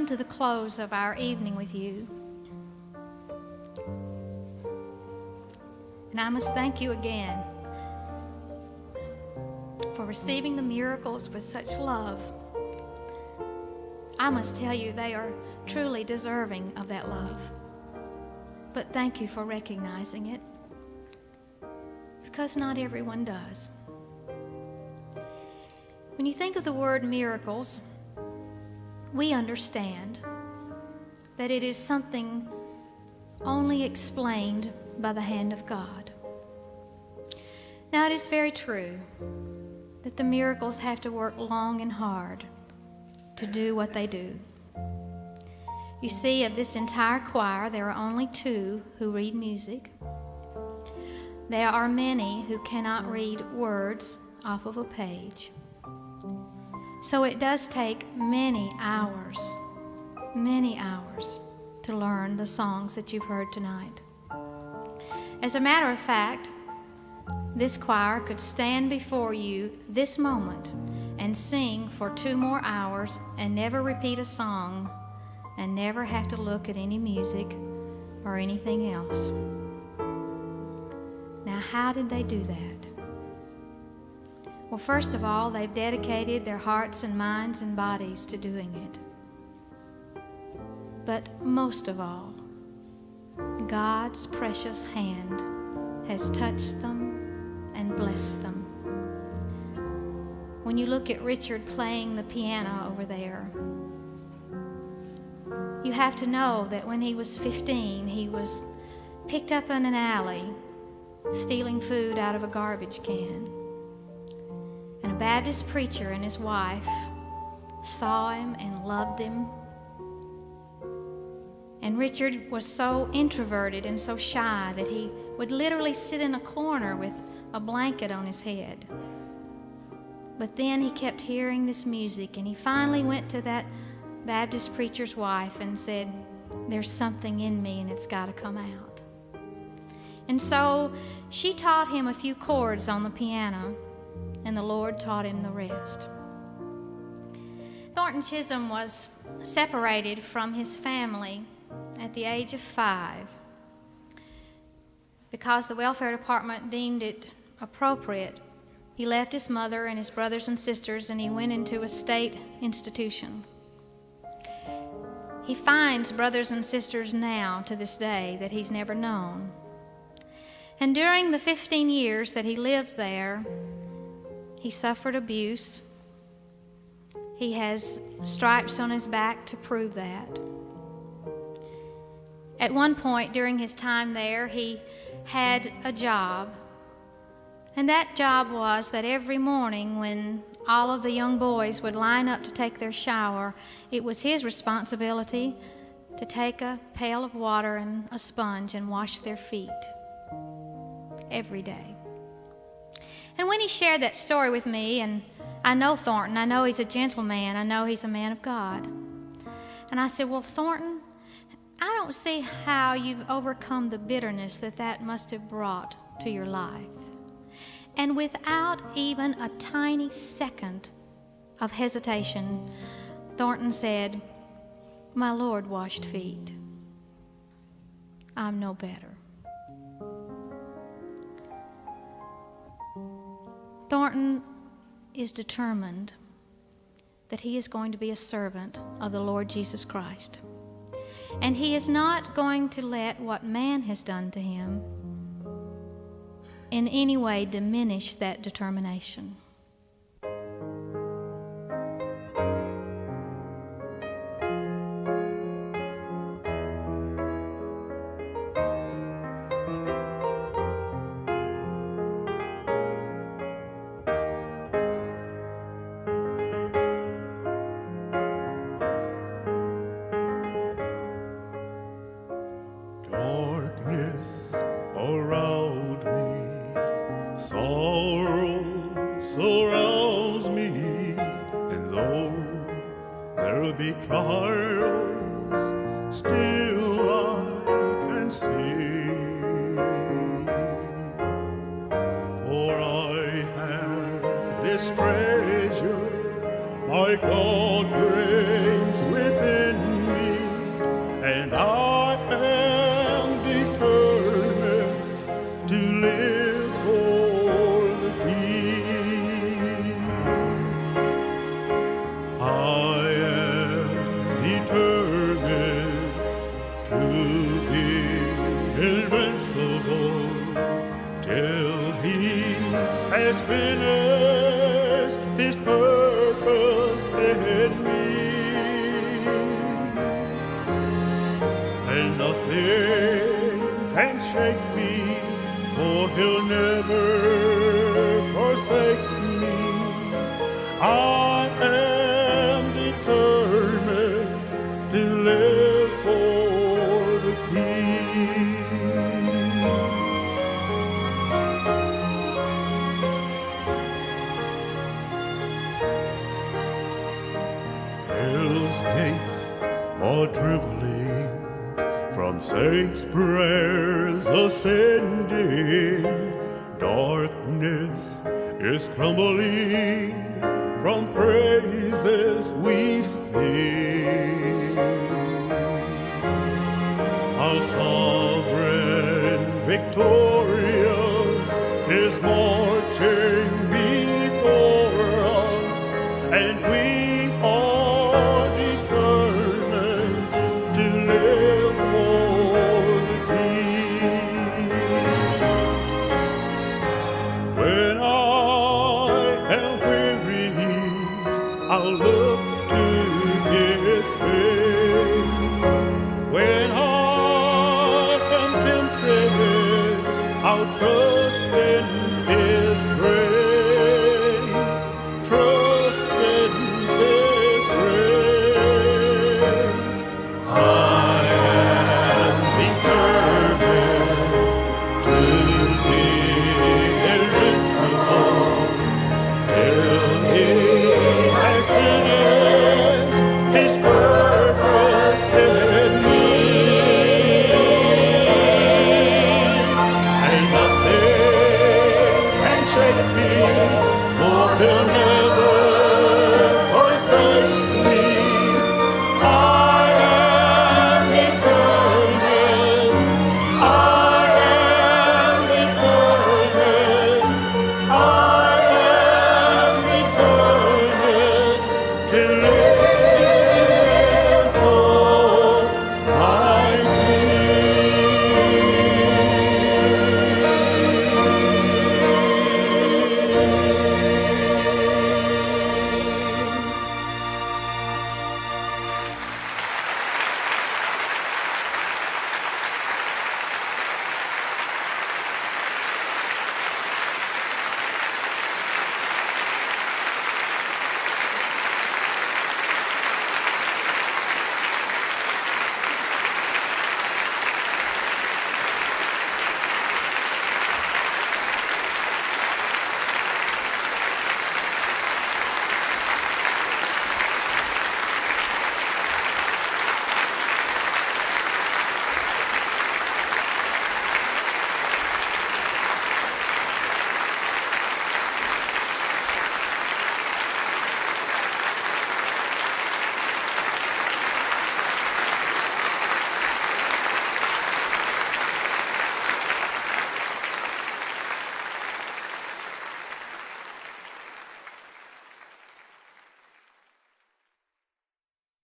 come to the close of our evening with you. And I must thank you again for receiving the miracles with such love. I must tell you, they are truly deserving of that love. But thank you for recognizing it, because not everyone does. When you think of the word miracles, we understand that it is something only explained by the hand of God. Now, it is very true that the miracles have to work long and hard to do what they do. You see, of this entire choir, there are only 2 who read music. There are many who cannot read words off of a page. So it does take many hours to learn the songs that you've heard tonight. As a matter of fact, this choir could stand before you this moment and sing for 2 more hours and never repeat a song and never have to look at any music or anything else. Now, how did they do that? Well, first of all, they've dedicated their hearts and minds and bodies to doing it. But most of all, God's precious hand has touched them and blessed them. When you look at Richard playing the piano over there, you have to know that when he was 15, he was picked up in an alley stealing food out of a garbage can. And a Baptist preacher and his wife saw him and loved him. And Richard was so introverted and so shy that he would literally sit in a corner with a blanket on his head. But then he kept hearing this music, and he finally went to that Baptist preacher's wife and said, "There's something in me and it's got to come out." And so she taught him a few chords on the piano, and the Lord taught him the rest. Thornton Chisholm was separated from his family at the age of 5 because the welfare department deemed it appropriate. He left his mother and his brothers and sisters, and he went into a state institution. He finds brothers and sisters now to this day that he's never known. And during the 15 years that he lived there, he suffered abuse. He has stripes on his back to prove that. At one point during his time there, he had a job. And that job was that every morning when all of the young boys would line up to take their shower, it was his responsibility to take a pail of water and a sponge and wash their feet every day. And when he shared that story with me, and I know Thornton, I know he's a gentleman, I know he's a man of God. And I said, "Well, Thornton, I don't see how you've overcome the bitterness that must have brought to your life." And without even a tiny second of hesitation, Thornton said, "My Lord washed feet. I'm no better." Thornton is determined that he is going to be a servant of the Lord Jesus Christ. And he is not going to let what man has done to him in any way diminish that determination. Darkness around me, sorrow surrounds me, and though there be trials, still I can see. For I have this treasure my God brings within finished his purpose in me, and nothing can shake me, for he'll never forsake me. I am determined to live for the King. Hell's gates are trembling from saints' prayers ascending. Darkness is crumbling from praises we sing. Our sovereign victor